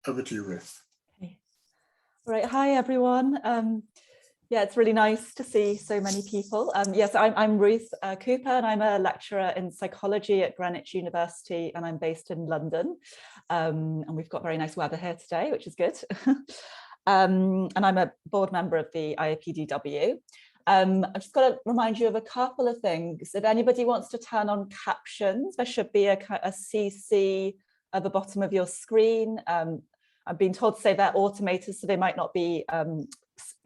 over to you, Ruth. Okay. All right, hi everyone. Yeah, it's really nice to see so many people. Yes, I'm Ruth Cooper, and I'm a lecturer in psychology at Greenwich University, and I'm based in London. And we've got very nice weather here today, which is good. And I'm a board member of the IIPDW. I've just got to remind you of a couple of things. If anybody wants to turn on captions, there should be a CC at the bottom of your screen. I've been told to say they're automated, so they might not be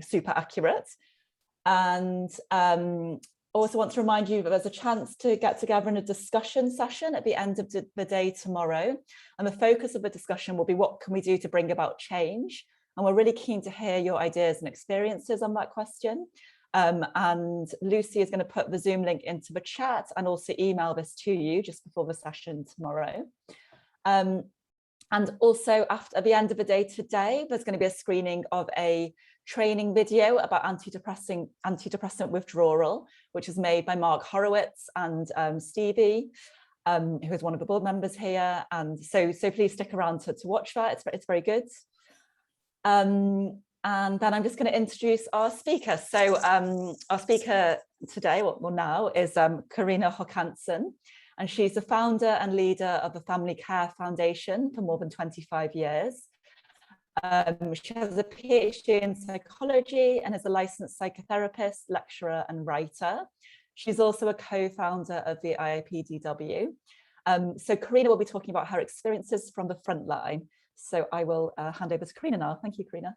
super accurate. And also want to remind you that there's a chance to get together in a discussion session at the end of the day tomorrow. And the focus of the discussion will be what can we do to bring about change? And we're really keen to hear your ideas and experiences on that question. And Lucy is going to put the Zoom link into the chat and also email this to you just before the session tomorrow. And also at the end of the day today, there's going to be a screening of a training video about antidepressant withdrawal, which is made by Mark Horowitz and Stevie, who is one of the board members here. And so please stick around to watch that. It's very good. And then I'm just going to introduce our speaker. So our speaker today, well now, is Carina Håkansson. And she's the founder and leader of the Family Care Foundation for more than 25 years. She has a PhD in psychology and is a licensed psychotherapist, lecturer, and writer. She's also a co-founder of the IIPDW. So Carina will be talking about her experiences from the front line. So I will hand over to Carina now. Thank you, Carina.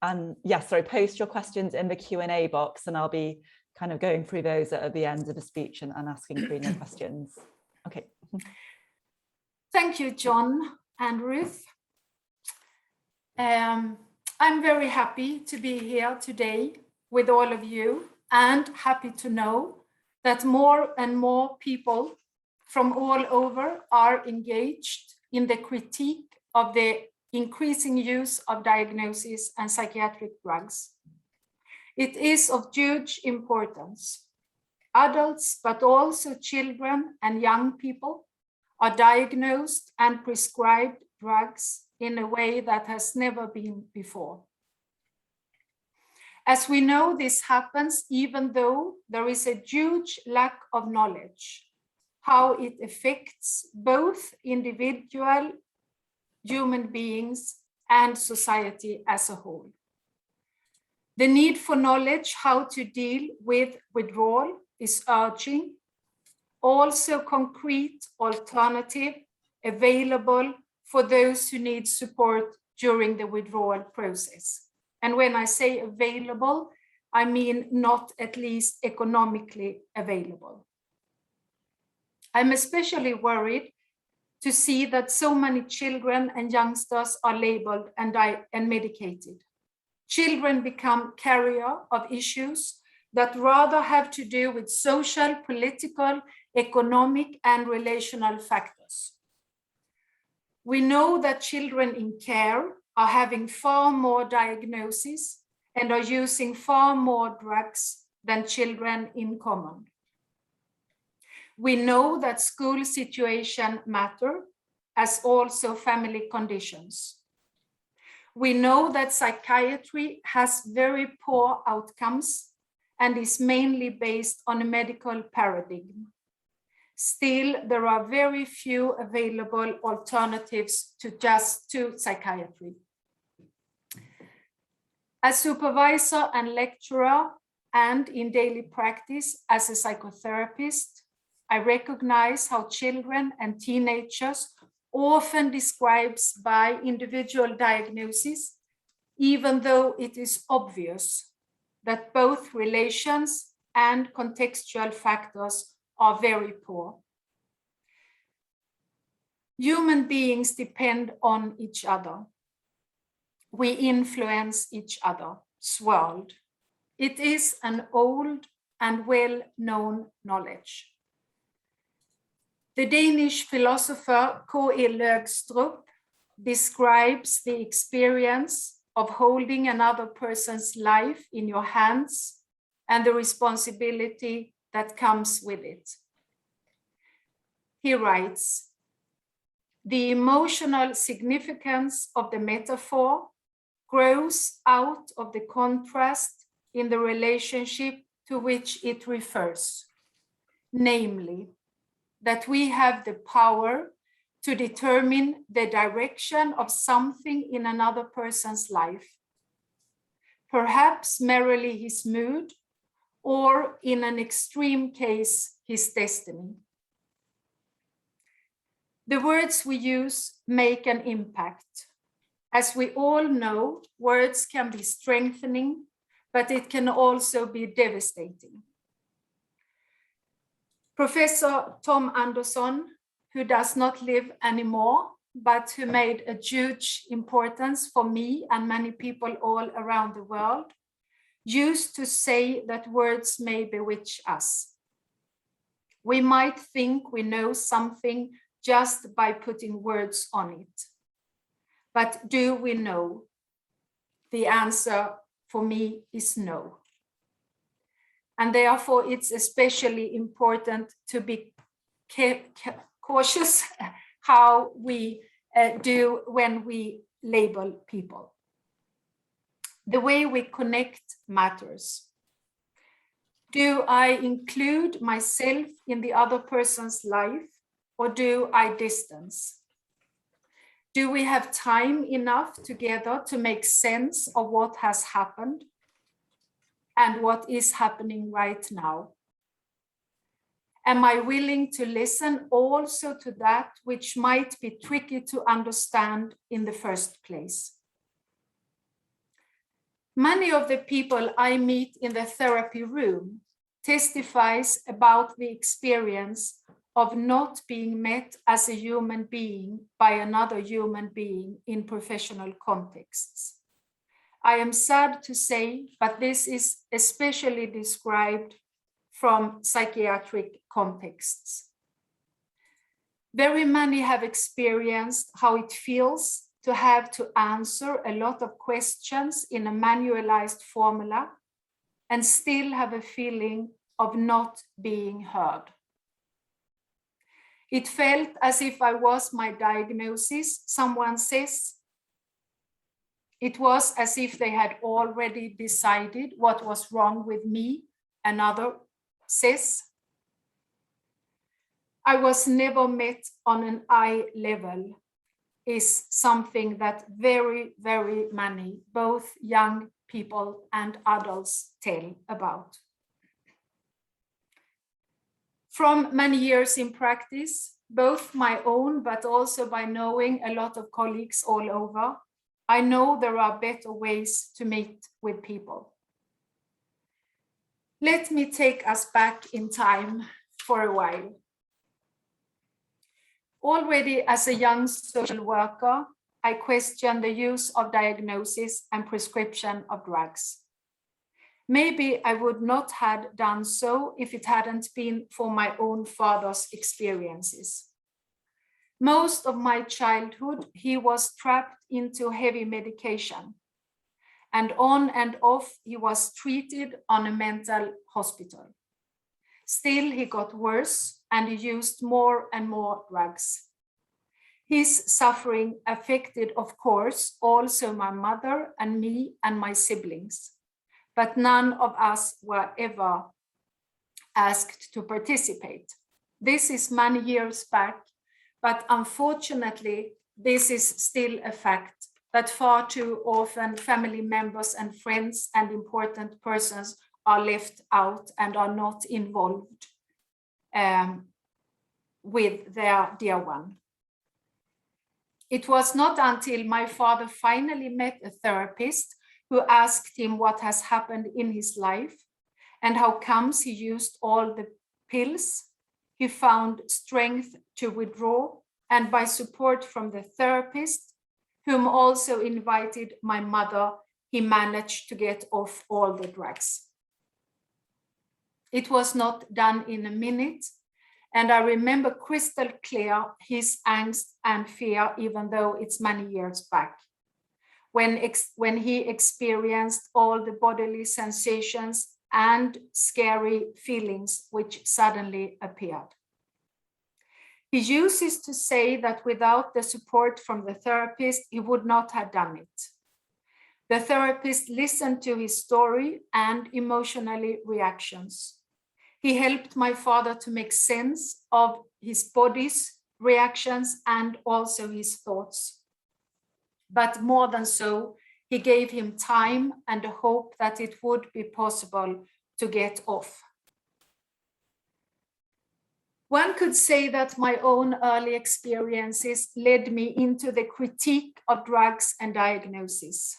And yes, sorry, post your questions in the Q&A box, and I'll be kind of going through those at the end of the speech and asking Carina questions. Okay. Thank you, John and Ruth. I'm very happy to be here today with all of you, and happy to know that more and more people from all over are engaged in the critique of the increasing use of diagnoses and psychiatric drugs. It is of huge importance. Adults, but also children and young people, are diagnosed and prescribed drugs in a way that has never been before. As we know, this happens even though there is a huge lack of knowledge how it affects both individual human beings and society as a whole. The need for knowledge how to deal with withdrawal is urgent. Also concrete alternative available for those who need support during the withdrawal process. And when I say available, I mean not at least economically available. I'm especially worried to see that so many children and youngsters are labeled and medicated. Children become carrier of issues that rather have to do with social, political, economic, and relational factors. We know that children in care are having far more diagnoses and are using far more drugs than children in common. We know that school situation matter, as also family conditions. We know that psychiatry has very poor outcomes and is mainly based on a medical paradigm. Still, there are very few available alternatives to psychiatry. As supervisor and lecturer, and in daily practice as a psychotherapist, I recognize how children and teenagers often describes by individual diagnoses, even though it is obvious that both relations and contextual factors are very poor. Human beings depend on each other. We influence each other's world. It is an old and well-known knowledge. The Danish philosopher K.E. Løgstrup describes the experience of holding another person's life in your hands and the responsibility that comes with it. He writes, the emotional significance of the metaphor grows out of the contrast in the relationship to which it refers, namely, that we have the power to determine the direction of something in another person's life, perhaps merely his mood, or in an extreme case, his destiny. The words we use make an impact. As we all know, words can be strengthening, but it can also be devastating. Professor Tom Anderson, who does not live anymore, but who made a huge importance for me and many people all around the world, used to say that words may bewitch us. We might think we know something just by putting words on it. But do we know? The answer for me is no. And therefore, it's especially important to be cautious how we do when we label people. The way we connect matters. Do I include myself in the other person's life, or do I distance? Do we have time enough together to make sense of what has happened and what is happening right now? Am I willing to listen also to that which might be tricky to understand in the first place? Many of the people I meet in the therapy room testifies about the experience of not being met as a human being by another human being in professional contexts. I am sad to say, but this is especially described from psychiatric contexts. Very many have experienced how it feels to have to answer a lot of questions in a manualized formula and still have a feeling of not being heard. It felt as if I was my diagnosis, someone says. It was as if they had already decided what was wrong with me, another says. I was never met on an eye level is something that very, very many, both young people and adults, tell about. From many years in practice, both my own, but also by knowing a lot of colleagues all over, I know there are better ways to meet with people. Let me take us back in time for a while. Already as a young social worker, I questioned the use of diagnosis and prescription of drugs. Maybe I would not have done so if it hadn't been for my own father's experiences. Most of my childhood, he was trapped into heavy medication. And on and off, he was treated on a mental hospital. Still, he got worse and he used more and more drugs. His suffering affected, of course, also my mother and me and my siblings. But none of us were ever asked to participate. This is many years back, but unfortunately, this is still a fact that far too often family members and friends and important persons are left out and are not involved with their dear one. It was not until my father finally met a therapist who asked him what has happened in his life and how comes he used all the pills. He found strength to withdraw, and by support from the therapist, whom also invited my mother, he managed to get off all the drugs. It was not done in a minute, and I remember crystal clear his angst and fear, even though it's many years back, when he experienced all the bodily sensations and scary feelings which suddenly appeared. He uses to say that without the support from the therapist, he would not have done it. The therapist listened to his story and emotionally reactions. He helped my father to make sense of his body's reactions and also his thoughts. But more than so, he gave him time and a hope that it would be possible to get off. One could say that my own early experiences led me into the critique of drugs and diagnosis.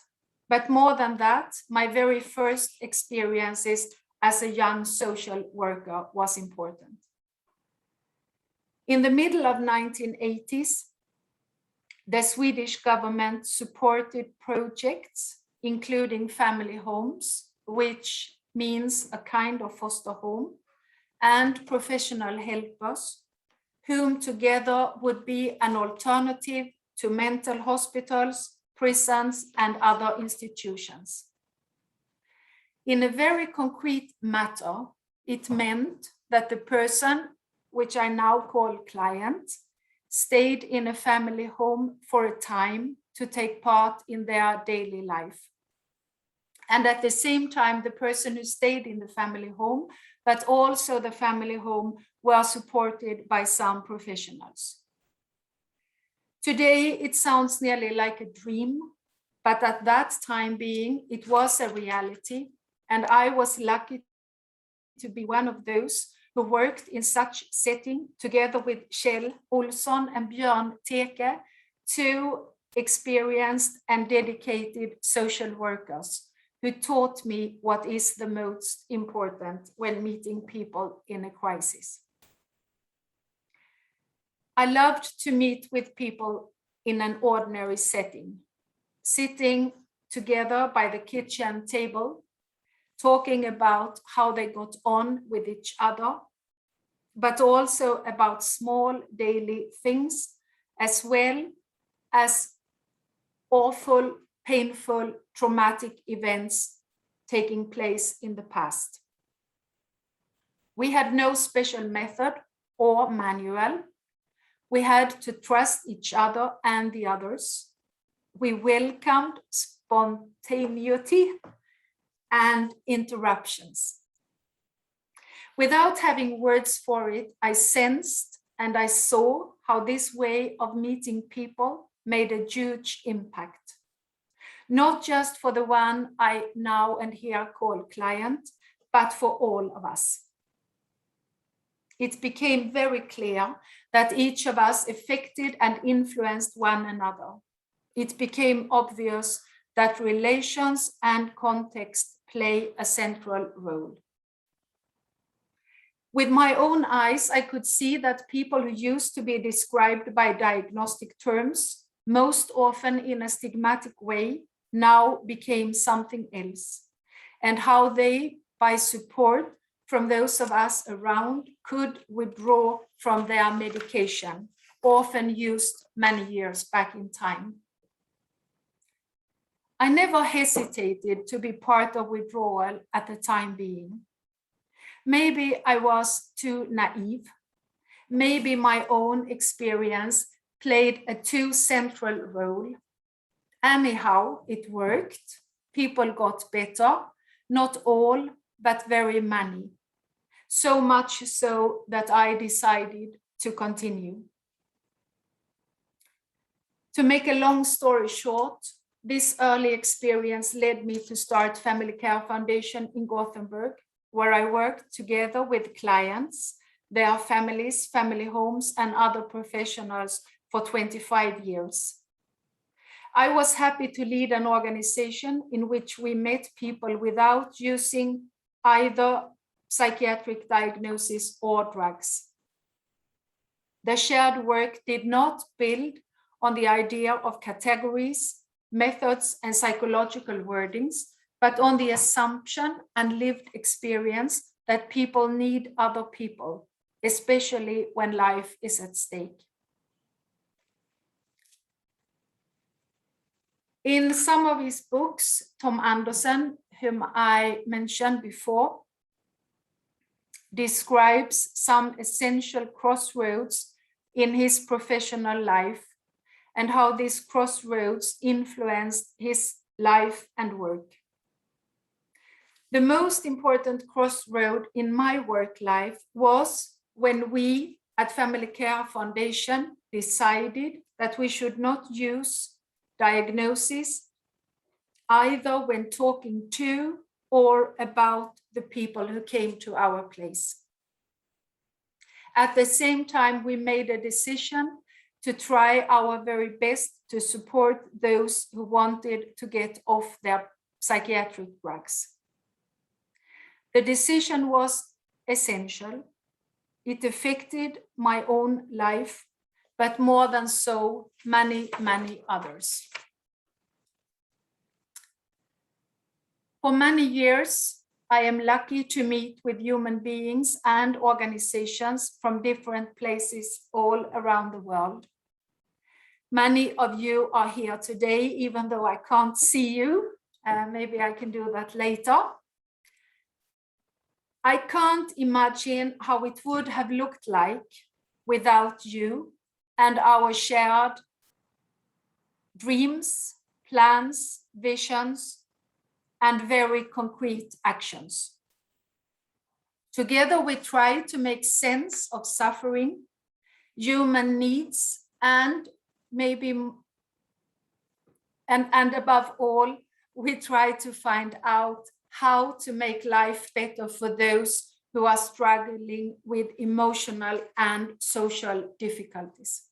But more than that, my very first experiences as a young social worker was important. In the middle of 1980s, the Swedish government supported projects, including family homes, which means a kind of foster home, and professional helpers, whom together would be an alternative to mental hospitals, prisons, and other institutions. In a very concrete matter, it meant that the person, which I now call client, stayed in a family home for a time to take part in their daily life. And at the same time, the person who stayed in the family home, but also the family home, were supported by some professionals. Today, it sounds nearly like a dream, but at that time being, it was a reality. And I was lucky to be one of those who worked in such setting together with Kjell Olsson and Björn Teke, two experienced and dedicated social workers who taught me what is the most important when meeting people in a crisis. I loved to meet with people in an ordinary setting, sitting together by the kitchen table, talking about how they got on with each other, but also about small daily things, as well as awful, painful, traumatic events taking place in the past. We had no special method or manual. We had to trust each other and the others. We welcomed spontaneity and interruptions. Without having words for it, I sensed and I saw how this way of meeting people made a huge impact. Not just for the one I now and here call client, but for all of us. It became very clear that each of us affected and influenced one another. It became obvious that relations and context play a central role. With my own eyes, I could see that people who used to be described by diagnostic terms, most often in a stigmatic way, now became something else, and how they, by support from those of us around, could withdraw from their medication, often used many years back in time. I never hesitated to be part of withdrawal at the time being. Maybe I was too naive. Maybe my own experience played a too central role. Anyhow, it worked. People got better, not all, but very many. So much so that I decided to continue. To make a long story short, this early experience led me to start Family Care Foundation in Gothenburg, where I worked together with clients, their families, family homes, and other professionals for 25 years. I was happy to lead an organization in which we met people without using either psychiatric diagnosis or drugs. The shared work did not build on the idea of categories, methods, and psychological wordings, but on the assumption and lived experience that people need other people, especially when life is at stake. In some of his books, Tom Anderson, whom I mentioned before, describes some essential crossroads in his professional life and how these crossroads influenced his life and work. The most important crossroad in my work life was when we at Family Care Foundation decided that we should not use diagnosis either when talking to or about the people who came to our place. At the same time, we made a decision to try our very best to support those who wanted to get off their psychiatric drugs. The decision was essential. It affected my own life, but more than so, many, many others. For many years, I am lucky to meet with human beings and organizations from different places all around the world. Many of you are here today, even though I can't see you. Maybe I can do that later. I can't imagine how it would have looked like without you and our shared dreams, plans, visions, and very concrete actions. Together, we try to make sense of suffering, human needs, and above all, we try to find out how to make life better for those who are struggling with emotional and social difficulties.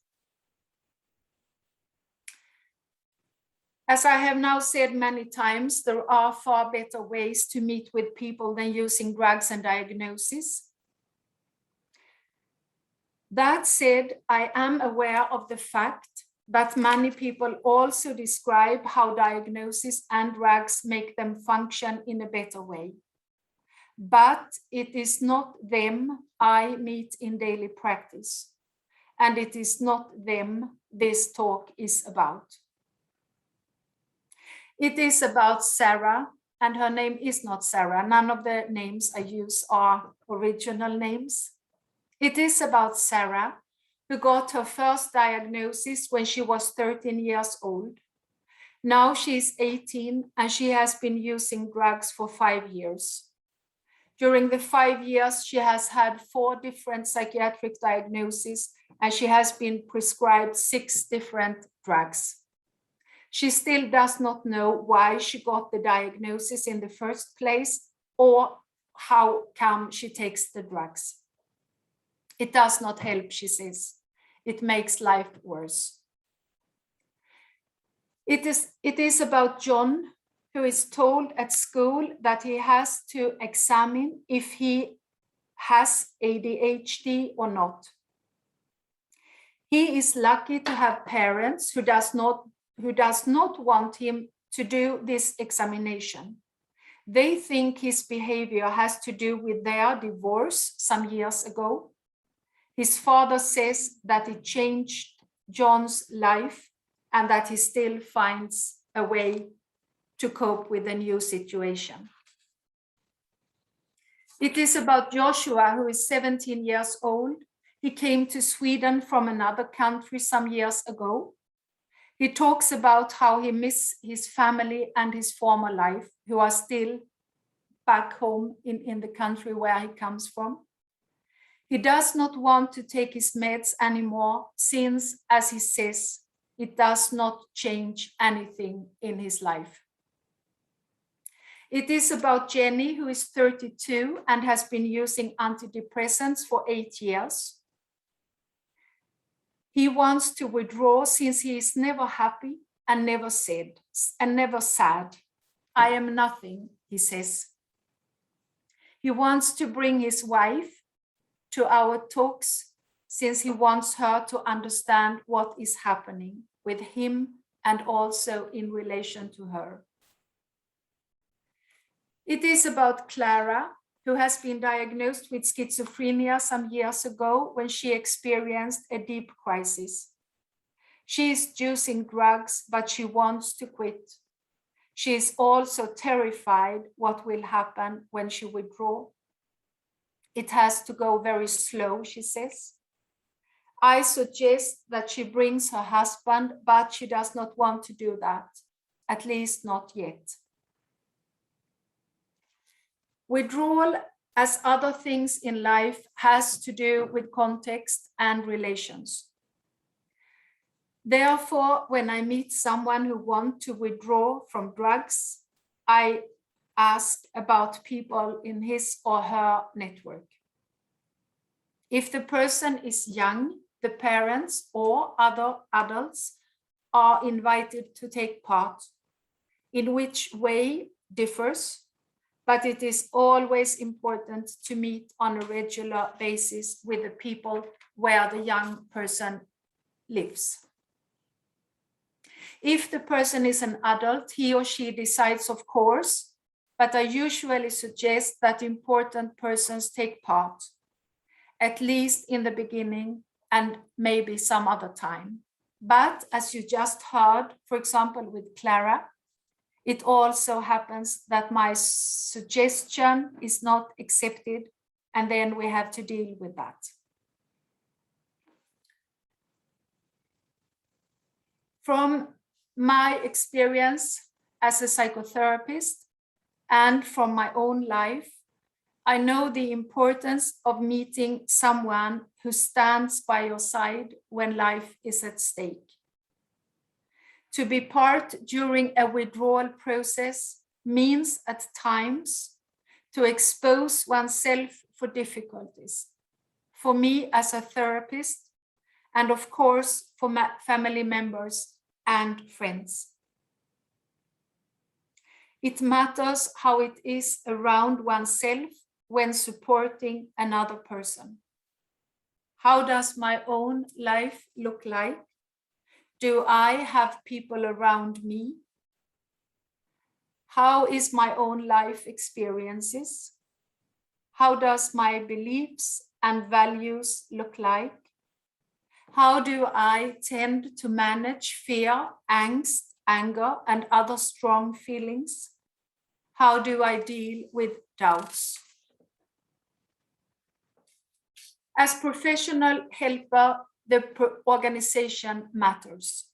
As I have now said many times, there are far better ways to meet with people than using drugs and diagnosis. That said, I am aware of the fact that many people also describe how diagnosis and drugs make them function in a better way. But it is not them I meet in daily practice, and it is not them this talk is about. It is about Sarah, and her name is not Sarah. None of the names I use are original names. It is about Sarah, who got her first diagnosis when she was 13 years old. Now she's 18 and she has been using drugs for 5 years. During the 5 years, she has had 4 different psychiatric diagnoses and she has been prescribed 6 different drugs. She still does not know why she got the diagnosis in the first place or how come she takes the drugs. It does not help, she says. It makes life worse. It is about John, who is told at school that he has to examine if he has ADHD or not. He is lucky to have parents who does not want him to do this examination. They think his behavior has to do with their divorce some years ago. His father says that it changed John's life and that he still finds a way to cope with the new situation. It is about Joshua, who is 17 years old. He came to Sweden from another country some years ago. He talks about how he misses his family and his former life, who are still back home in the country where he comes from. He does not want to take his meds anymore since, as he says, it does not change anything in his life. It is about Jenny, who is 32 and has been using antidepressants for 8 years. He wants to withdraw since he is never happy and never sad. I am nothing, he says. He wants to bring his wife to our talks since he wants her to understand what is happening with him and also in relation to her. It is about Clara, who has been diagnosed with schizophrenia some years ago when she experienced a deep crisis. She is using drugs, but she wants to quit. She is also terrified what will happen when she withdraws. It has to go very slow, she says. I suggest that she brings her husband, but she does not want to do that, at least not yet. Withdrawal, as other things in life, has to do with context and relations. Therefore, when I meet someone who wants to withdraw from drugs, I ask about people in his or her network. If the person is young, the parents or other adults are invited to take part. In which way differs, but it is always important to meet on a regular basis with the people where the young person lives. If the person is an adult, he or she decides, of course, but I usually suggest that important persons take part, at least in the beginning and maybe some other time. But as you just heard, for example, with Clara, it also happens that my suggestion is not accepted, and then we have to deal with that. From my experience as a psychotherapist and from my own life, I know the importance of meeting someone who stands by your side when life is at stake. To be part during a withdrawal process means at times to expose oneself for difficulties. For me as a therapist, and of course for my family members and friends. It matters how it is around oneself when supporting another person. How does my own life look like? Do I have people around me? How is my own life experiences? How does my beliefs and values look like? How do I tend to manage fear, angst, anger, and other strong feelings? How do I deal with doubts? As professional helper, the organization matters.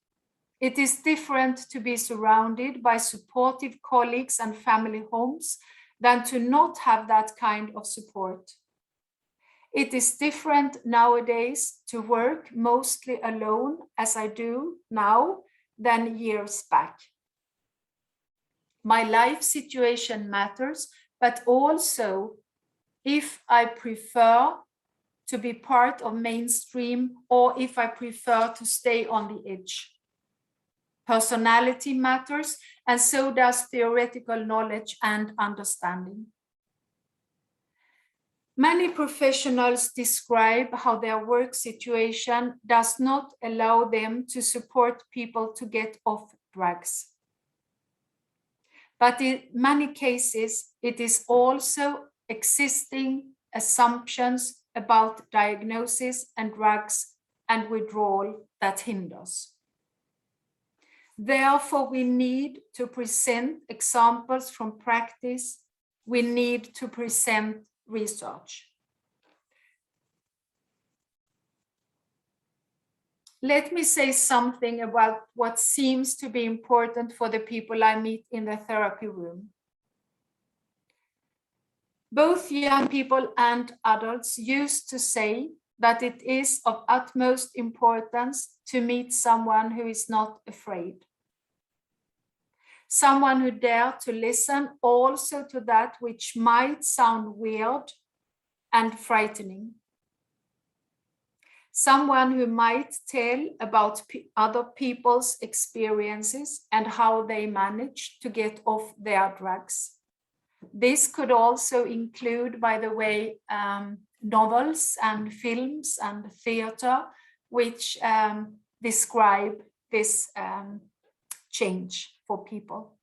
It is different to be surrounded by supportive colleagues and family homes than to not have that kind of support. It is different nowadays to work mostly alone, as I do now, than years back. My life situation matters, but also if I prefer to be part of mainstream or if I prefer to stay on the edge. Personality matters, and so does theoretical knowledge and understanding. Many professionals describe how their work situation does not allow them to support people to get off drugs. But in many cases, it is also existing assumptions about diagnosis and drugs and withdrawal that hinders. Therefore, we need to present examples from practice. We need to present research. Let me say something about what seems to be important for the people I meet in the therapy room. Both young people and adults used to say that it is of utmost importance to meet someone who is not afraid. Someone who dares to listen also to that which might sound weird and frightening. Someone who might tell about other people's experiences and how they manage to get off their drugs. This could also include, by the way, novels and films and theater, which describe this change for people.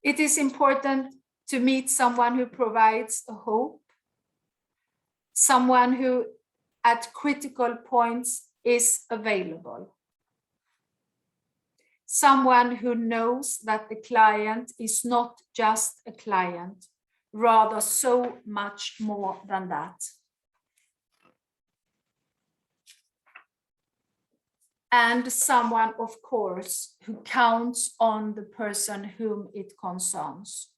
It is important to meet someone who provides a hope, someone who at critical points is available, someone who knows that the client is not just a client, rather so much more than that. and someone, of course, who counts on the person whom it concerns.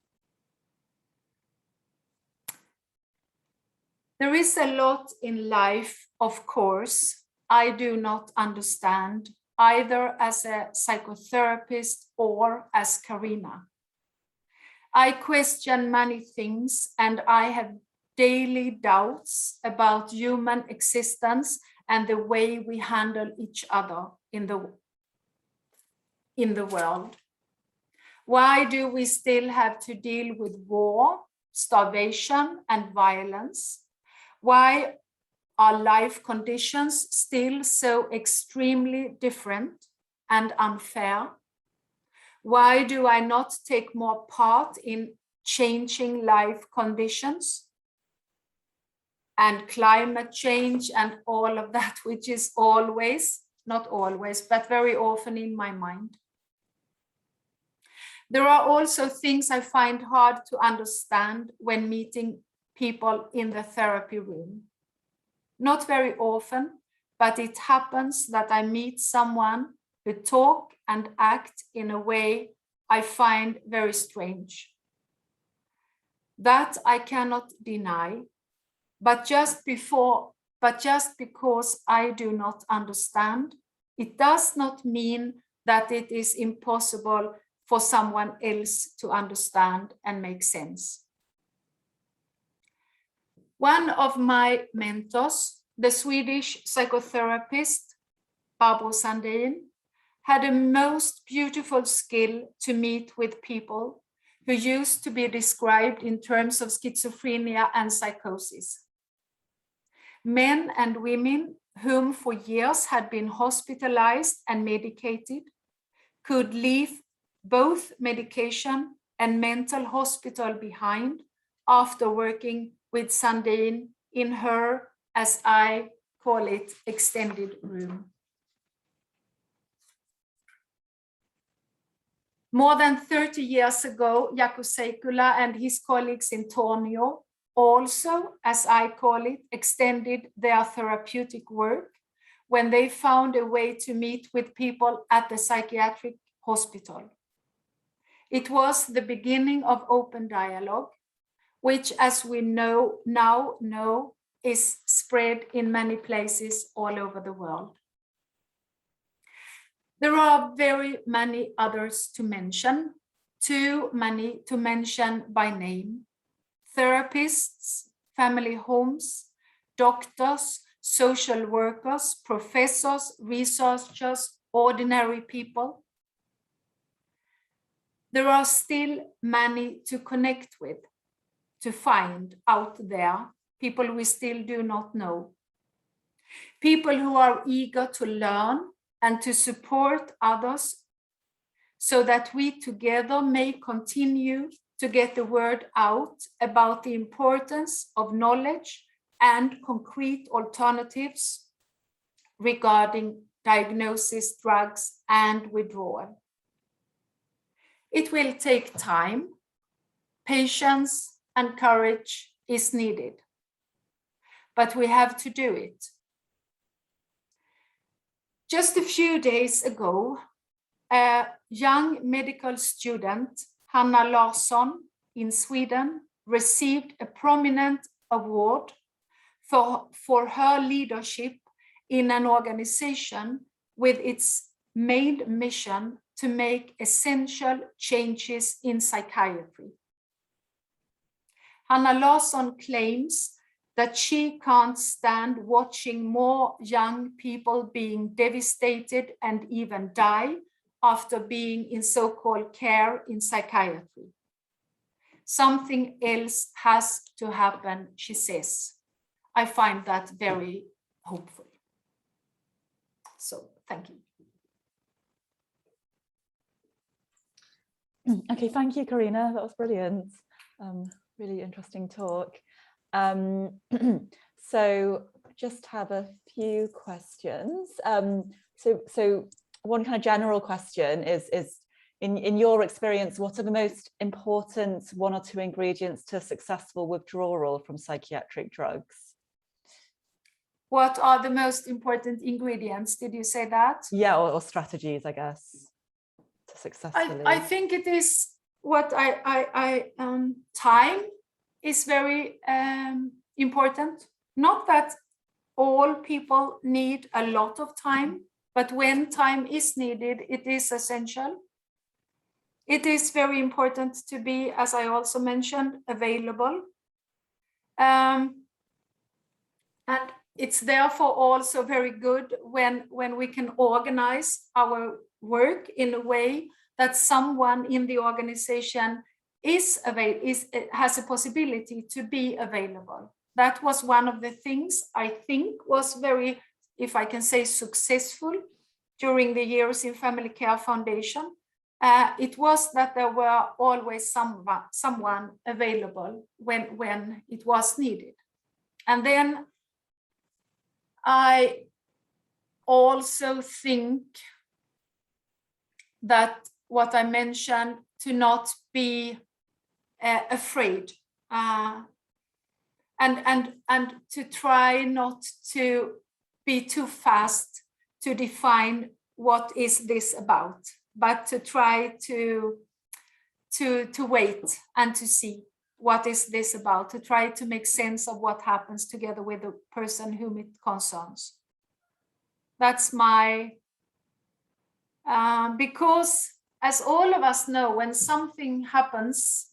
There is a lot in life, of course, I do not understand, either as a psychotherapist or as Carina. I question many things, and I have daily doubts about human existence and the way we handle each other in the world. Why do we still have to deal with war, starvation, and violence? Why are life conditions still so extremely different and unfair? Why do I not take more part in changing life conditions and climate change and all of that, which is always, not always, but very often in my mind? There are also things I find hard to understand when meeting people in the therapy room. Not very often, but it happens that I meet someone who talk and act in a way I find very strange. That I cannot deny, but just because I do not understand, it does not mean that it is impossible for someone else to understand and make sense. One of my mentors, the Swedish psychotherapist Barbro Sandin, had a most beautiful skill to meet with people who used to be described in terms of schizophrenia and psychosis. Men and women whom for years had been hospitalized and medicated could leave both medication and mental hospital behind after working with Sandin in her, as I call it, extended room. More than 30 years ago, Jaakko Seikkula and his colleagues in Tornio also, as I call it, extended their therapeutic work when they found a way to meet with people at the psychiatric hospital. It was the beginning of open dialogue, which, as we now know, is spread in many places all over the world. There are very many others to mention, too many to mention by name. Therapists, family homes, doctors, social workers, professors, researchers, ordinary people. There are still many to connect with, to find out there, people we still do not know. People who are eager to learn and to support others so that we together may continue to get the word out about the importance of knowledge and concrete alternatives regarding diagnosis, drugs, and withdrawal. It will take time. Patience and courage is needed, but we have to do it. Just a few days ago, a young medical student, Hanna Larsson in Sweden, received a prominent award for her leadership in an organization with its main mission to make essential changes in psychiatry. Hanna Larsson claims that she can't stand watching more young people being devastated and even die after being in so-called care in psychiatry. Something else has to happen, she says. I find that very hopeful. So, thank you. Okay, thank you, Carina. That was brilliant. Really interesting talk. So just have a few questions. So one kind of general question is in your experience, what are the most important one or two ingredients to successful withdrawal from psychiatric drugs? What are the most important ingredients? Did you say that? Yeah, or strategies, I guess, to successfully. I think it is what time is very important. Not that all people need a lot of time, but when time is needed, it is essential. It is very important to be, as I also mentioned, available. And it's therefore also very good when we can organize our work in a way that someone in the organization has a possibility to be available. That was one of the things I think was very, if I can say, successful during the years in Family Care Foundation. It was that there were always someone available when it was needed. And then I also think that what I mentioned, to not be afraid, and to try not to be too fast to define what is this about, but to try to wait and to see what is this about, to try to make sense of what happens together with the person whom it concerns. That's my, because as all of us know, when something happens,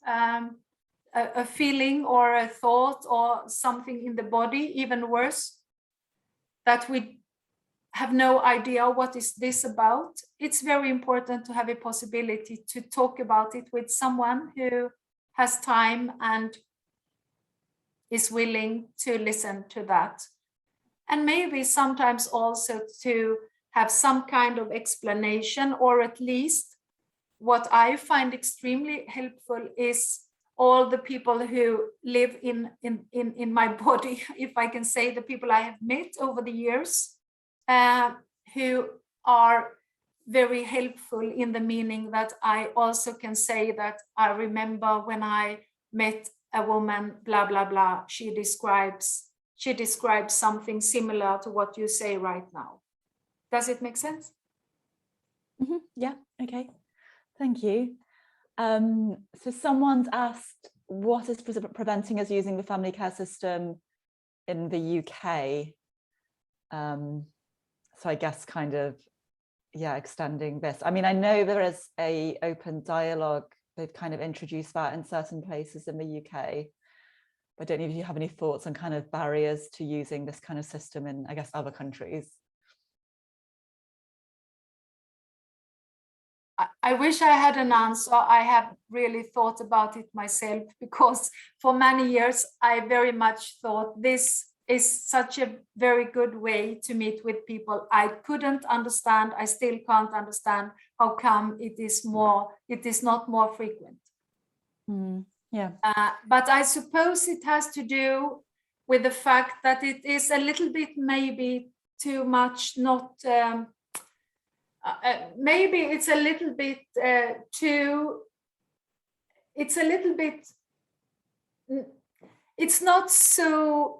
a feeling or a thought or something in the body, even worse, that we have no idea what is this about, it's very important to have a possibility to talk about it with someone who has time and is willing to listen to that. And maybe sometimes also to have some kind of explanation, or at least what I find extremely helpful is all the people who live in my body, if I can say, the people I have met over the years, who are very helpful in the meaning that I also can say that I remember when I met a woman, blah, blah, blah, she describes something similar to what you say right now. Does it make sense? Mm-hmm. Yeah, okay, thank you. So someone's asked, what is preventing us using the family care system in the UK? So I guess kind of, yeah, extending this. I mean, I know there is a open dialogue. They've kind of introduced that in certain places in the UK. I don't know if you have any thoughts on kind of barriers to using this kind of system in, I guess, other countries. I wish I had an answer. I have really thought about it myself, because for many years, I very much thought this is such a very good way to meet with people. I couldn't understand, I still can't understand how come it is not more frequent. Yeah. But I suppose it has to do with the fact that it is a little bit maybe too much, not, maybe it's a little bit it's not so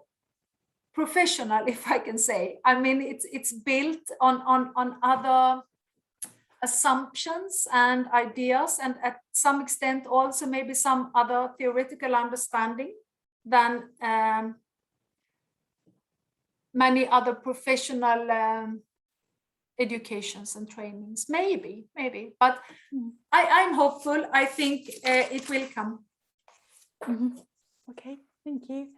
professional, if I can say. I mean, it's built on other assumptions and ideas, and at some extent also maybe some other theoretical understanding than many other professional educations and trainings. Maybe, but I'm hopeful. I think it will come. Mm-hmm. Okay, thank you.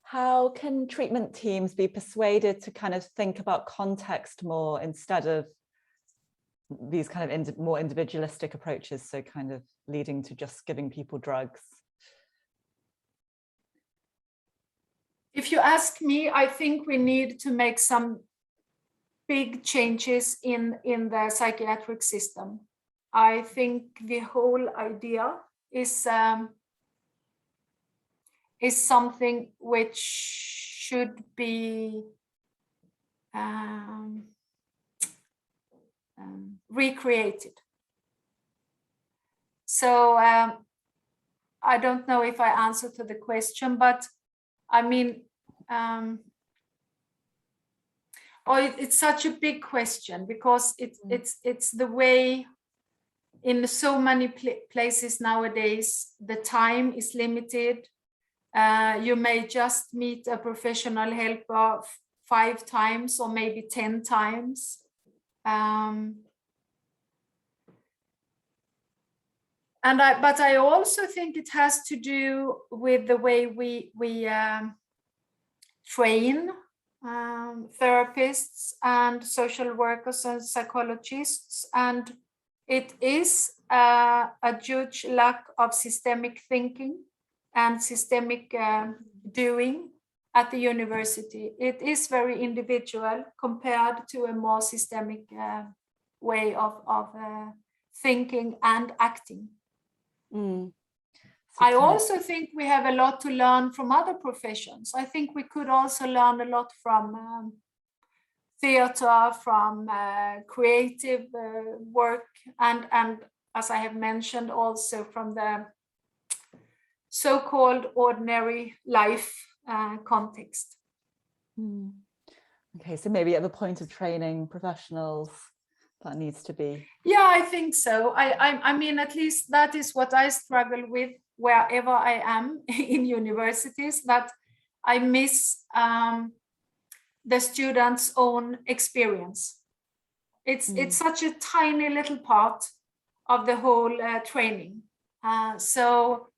How can treatment teams be persuaded to kind of think about context more instead of these kind of more individualistic approaches, so kind of leading to just giving people drugs? If you ask me, I think we need to make some big changes in the psychiatric system. I think the whole idea is something which should be recreated. So I don't know if I answered to the question, but I mean, it's such a big question, because it's the way in so many places nowadays, the time is limited. You may just meet a professional helper 5 times or maybe 10 times. But I also think it has to do with the way we train therapists and social workers and psychologists, and it is a huge lack of systemic thinking and systemic doing at the university. It is very individual compared to a more systemic way of thinking and acting. I also think we have a lot to learn from other professions. I think we could also learn a lot from theater, from creative work, and as I have mentioned, also from the so-called ordinary life context. Okay, so maybe at the point of training professionals, that needs to be. Yeah, I think so. I mean, at least that is what I struggle with wherever I am in universities, that I miss the students' own experience. It's such a tiny little part of the whole training. So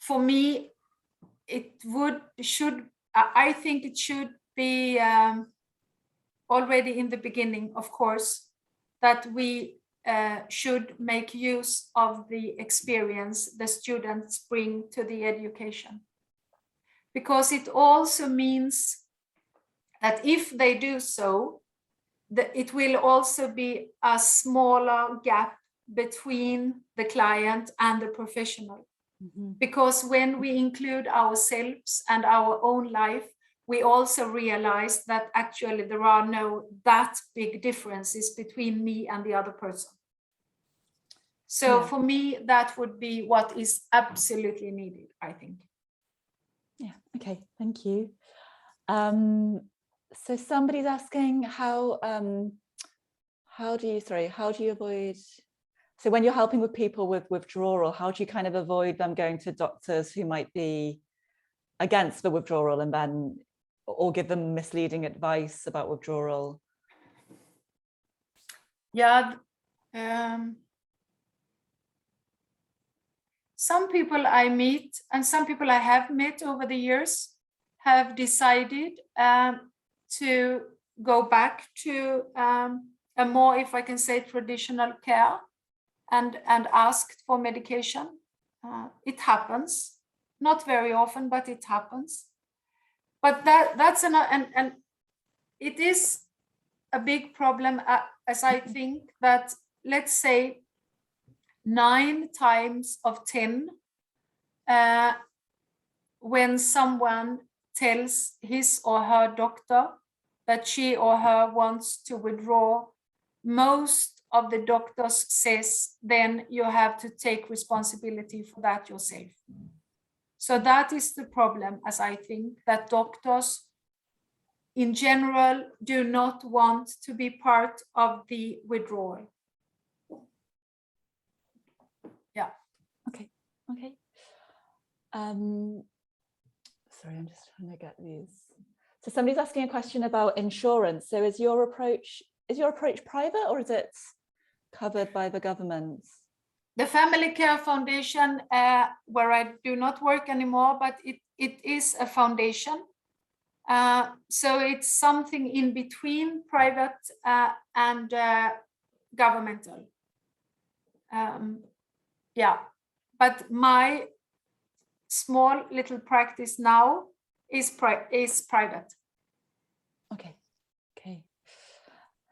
for me, I think it should be already in the beginning, of course, that we should make use of the experience the students bring to the education. Because it also means that if they do so, it will also be a smaller gap between the client and the professional. Because when we include ourselves and our own life, we also realize that actually there are no that big differences between me and the other person. So for me, that would be what is absolutely needed, I think. Yeah, okay, thank you. So somebody's asking how do you avoid, so when you're helping with people with withdrawal, how do you kind of avoid them going to doctors who might be against the withdrawal and then, or give them misleading advice about withdrawal? Yeah, some people I meet and some people I have met over the years have decided to go back to a more, if I can say, traditional care and asked for medication. It happens, not very often, but it happens. But that's and it is a big problem, as I think that, let's say, 9 times of 10, when someone tells his or her doctor that she or her wants to withdraw, most of the doctors says, then you have to take responsibility for that yourself. So that is the problem, as I think, that doctors in general do not want to be part of the withdrawal. Yeah. Okay. Sorry, I'm just trying to get these. So somebody's asking a question about insurance. So is your approach private, or is it covered by the government? The Family Care Foundation, where I do not work anymore, but it is a foundation. So it's something in between private and governmental. Yeah, but my small little practice now is private. Okay,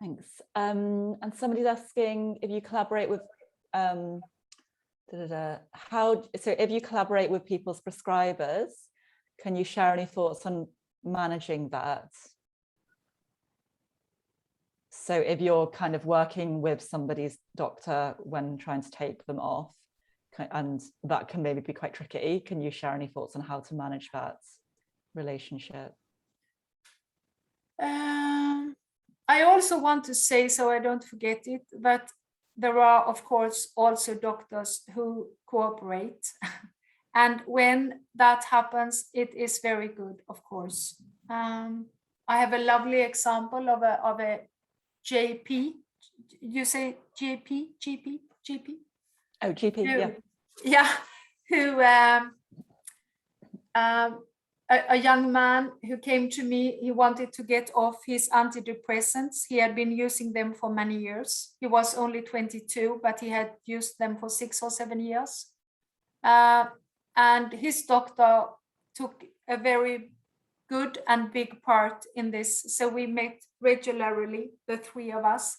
thanks. And somebody's asking if you collaborate with if you collaborate with people's prescribers, can you share any thoughts on managing that? So if you're kind of working with somebody's doctor when trying to take them off, and that can maybe be quite tricky, can you share any thoughts on how to manage that? relationship. I also want to say, so I don't forget it, that there are, of course, also doctors who cooperate. And when that happens, it is very good, of course. I have a lovely example of a JP. You say GP? Oh, GP, yeah. Yeah, who a young man who came to me, he wanted to get off his antidepressants. He had been using them for many years. He was only 22, but he had used them for 6 or 7 years. And his doctor took a very good and big part in this. So we met regularly, the three of us.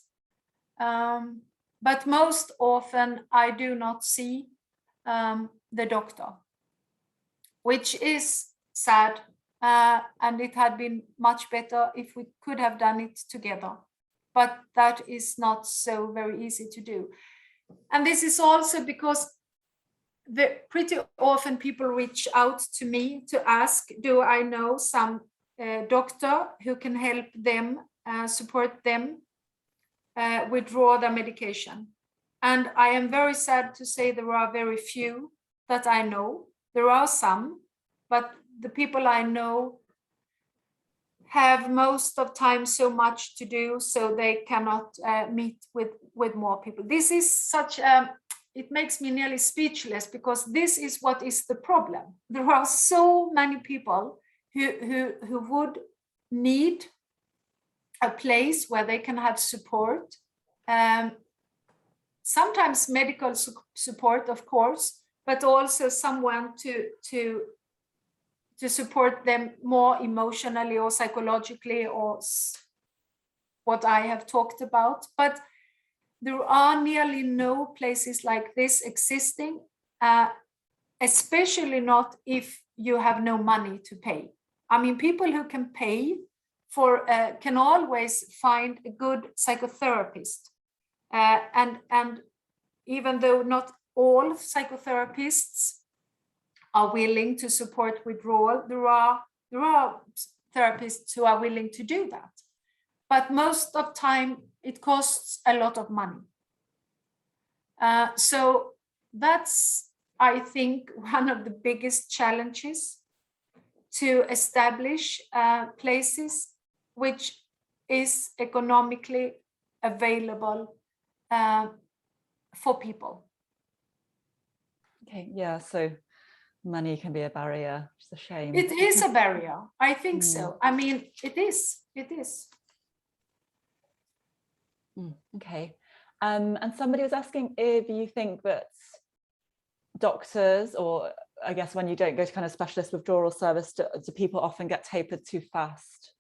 But most often I do not see the doctor, which is sad. And it had been much better if we could have done it together. But that is not so very easy to do. And this is also because pretty often people reach out to me to ask, do I know some doctor who can help them, support them withdraw their medication? And I am very sad to say there are very few that I know. There are some, but the people I know have most of time so much to do, so they cannot meet with more people. This is such it makes me nearly speechless, because this is what is the problem. There are so many people who would need a place where they can have support. Sometimes medical support, of course, but also someone to support them more emotionally or psychologically, or what I have talked about. But there are nearly no places like this existing, especially not if you have no money to pay. I mean, people who can pay for can always find a good psychotherapist. And even though not all psychotherapists are willing to support withdrawal, there are therapists who are willing to do that. But most of the time, it costs a lot of money. So that's, I think, one of the biggest challenges, to establish places which is economically available for people. Okay, yeah, so money can be a barrier, which is a shame. It is a barrier, I think so. I mean, it is. Okay, and somebody was asking if you think that doctors, or I guess when you don't go to kind of specialist withdrawal service, do people often get tapered too fast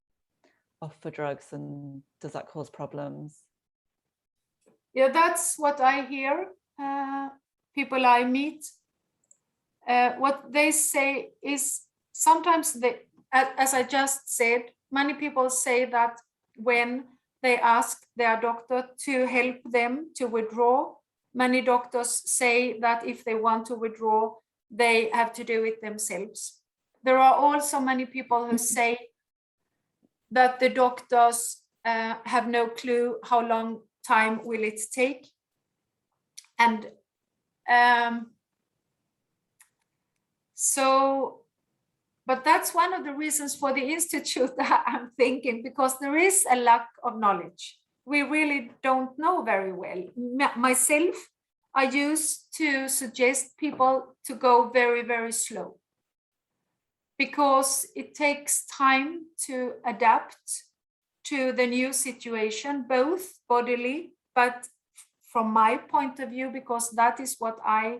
off for drugs, and does that cause problems? Yeah, that's what I hear. People I meet, what they say is sometimes as I just said, many people say that when they ask their doctor to help them to withdraw, many doctors say that if they want to withdraw, they have to do it themselves. There are also many people who say that the doctors have no clue how long time will it take. And but that's one of the reasons for the Institute that I'm thinking, because there is a lack of knowledge. We really don't know very well. Myself, I used to suggest people to go very, very slow, because it takes time to adapt to the new situation, both bodily, but from my point of view, because that is what I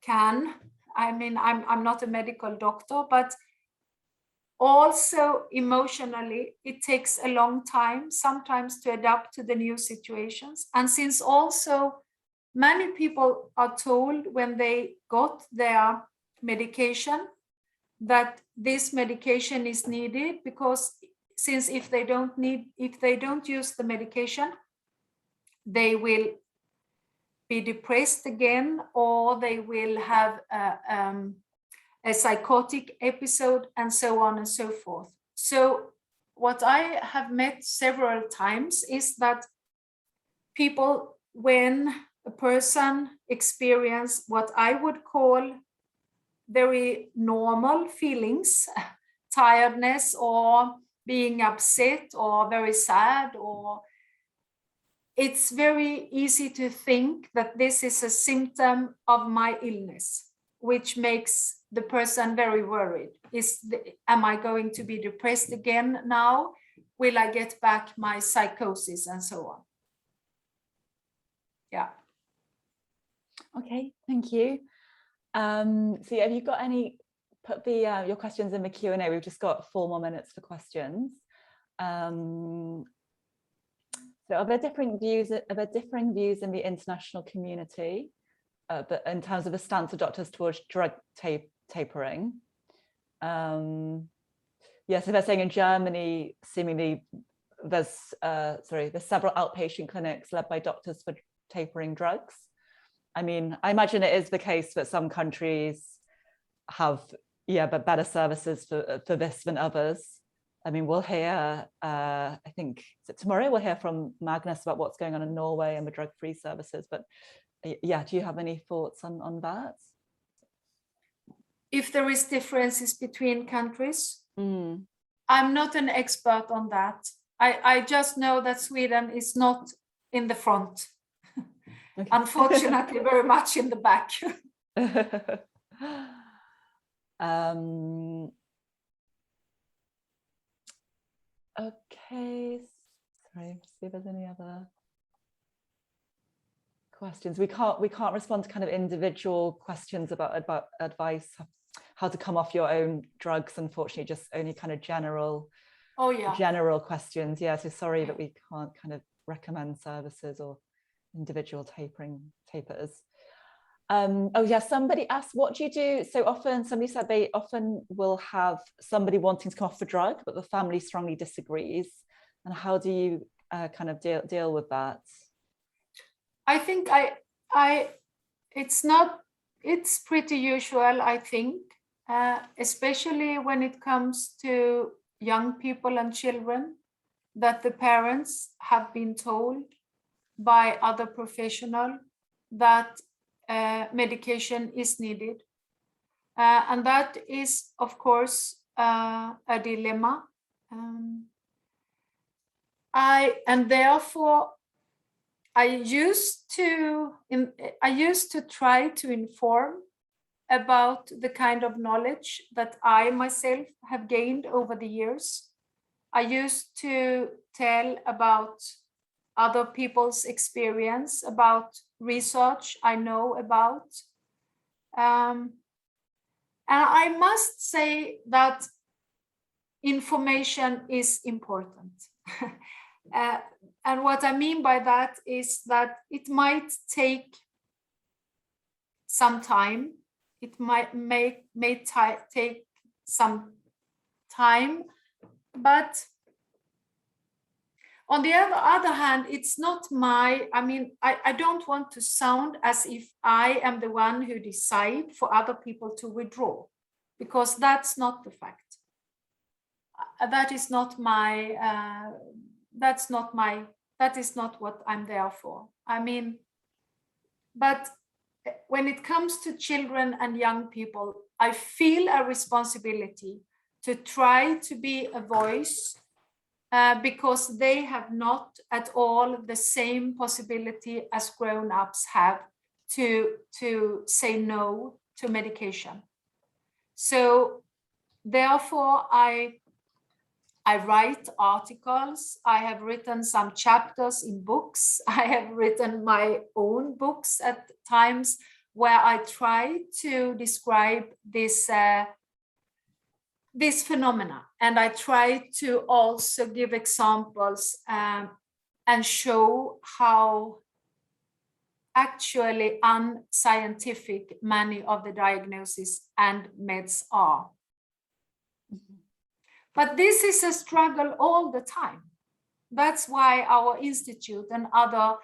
can. I mean, I'm not a medical doctor, but also emotionally, it takes a long time sometimes to adapt to the new situations. And since also many people are told when they got their medication that this medication is needed, because since if they don't use the medication, they will be depressed again, or they will have a psychotic episode, and so on and so forth. So what I have met several times is that people, when a person experience what I would call very normal feelings, tiredness or being upset or very sad, or it's very easy to think that this is a symptom of my illness, which makes the person very worried. Am I going to be depressed again now? Will I get back my psychosis and so on? Yeah. Okay, thank you. So yeah, have you got any, put the your questions in the Q&A. We've just got 4 more minutes for questions. So are there differing views in the international community, but in terms of the stance of doctors towards drug tapering? Yes, so they're saying in Germany, seemingly there's several outpatient clinics led by doctors for tapering drugs. I mean, I imagine it is the case that some countries have, but better services for this than others. I mean, we'll hear, I think tomorrow we'll hear from Magnus about what's going on in Norway and the drug-free services. But yeah, do you have any thoughts on that? If there is differences between countries, I'm not an expert on that. I just know that Sweden is not in the front. Okay. Unfortunately, very much in the back. Okay, sorry, see if there's any other questions. We can't respond to kind of individual questions about advice, how to come off your own drugs, unfortunately, just only kind of general general questions. Yeah, so sorry that we can't kind of recommend services or individual tapers. Oh yeah, somebody asked, what do you do? So often, somebody said they often will have somebody wanting to come off the drug, but the family strongly disagrees. And how do you kind of deal with that? I think it's pretty usual, I think, especially when it comes to young people and children, that the parents have been told by other professionals that medication is needed. And that is, of course, a dilemma. Therefore, I used to try to inform about the kind of knowledge that I myself have gained over the years. I used to tell about other people's experience, about research I know about. And I must say that information is important. And what I mean by that is that it might take some time. It may take some time, but on the other hand, it's not I don't want to sound as if I am the one who decide for other people to withdraw, because that's not the fact. That is not what I'm there for. I mean, but when it comes to children and young people, I feel a responsibility to try to be a voice, because they have not at all the same possibility as grown-ups have to say no to medication. So therefore, I write articles. I have written some chapters in books. I have written my own books at times where I try to describe this phenomena, and I try to also give examples and show how actually unscientific many of the diagnoses and meds are. Mm-hmm. But this is a struggle all the time. That's why our institute and other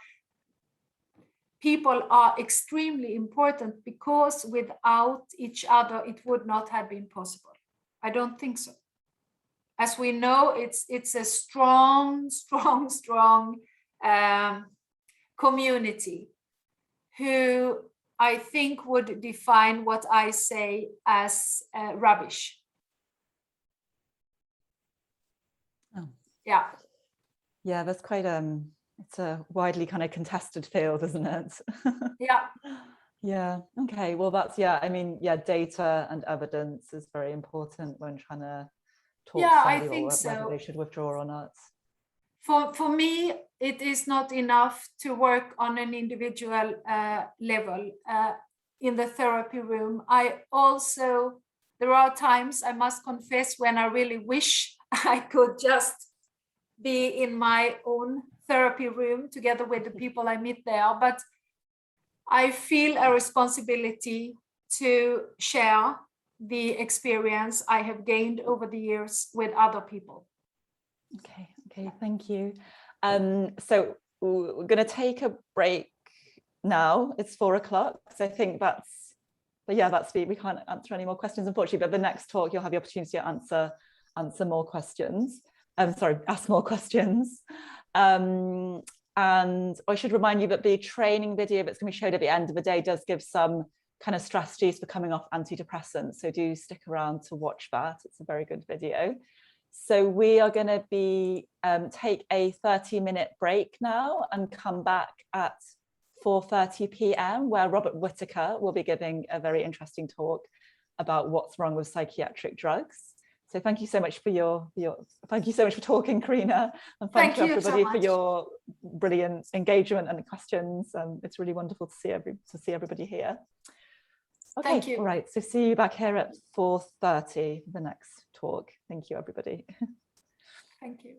people are extremely important, because without each other, it would not have been possible. I don't think so. As we know, it's a strong community who I think would define what I say as rubbish. Oh. Yeah. Yeah, that's quite it's a widely kind of contested field, isn't it? Yeah. Yeah. Okay. Well, that's, yeah, I mean, yeah, data and evidence is very important when trying to talk to I somebody think or so. whether they should withdraw or not. For me, it is not enough to work on an individual level in the therapy room. There are times, I must confess, when I really wish I could just be in my own therapy room together with the people I meet there. But I feel a responsibility to share the experience I have gained over the years with other people. Okay, thank you. So we're going to take a break now. It's 4 o'clock. So I think that's we can't answer any more questions, unfortunately, but the next talk you'll have the opportunity to answer more questions. Ask more questions. And I should remind you that the training video that's going to be showed at the end of the day does give some kind of strategies for coming off antidepressants. So do stick around to watch that. It's a very good video. So we are going to be take a 30-minute break now and come back at 4:30 p.m. where Robert Whittaker will be giving a very interesting talk about what's wrong with psychiatric drugs. So thank you so much for thank you so much for talking, Carina, and thank you everybody for your brilliant engagement and questions. It's really wonderful to see everybody here. Okay, thank you. All right, so see you back here at 4:30 for the next talk. Thank you, everybody. Thank you.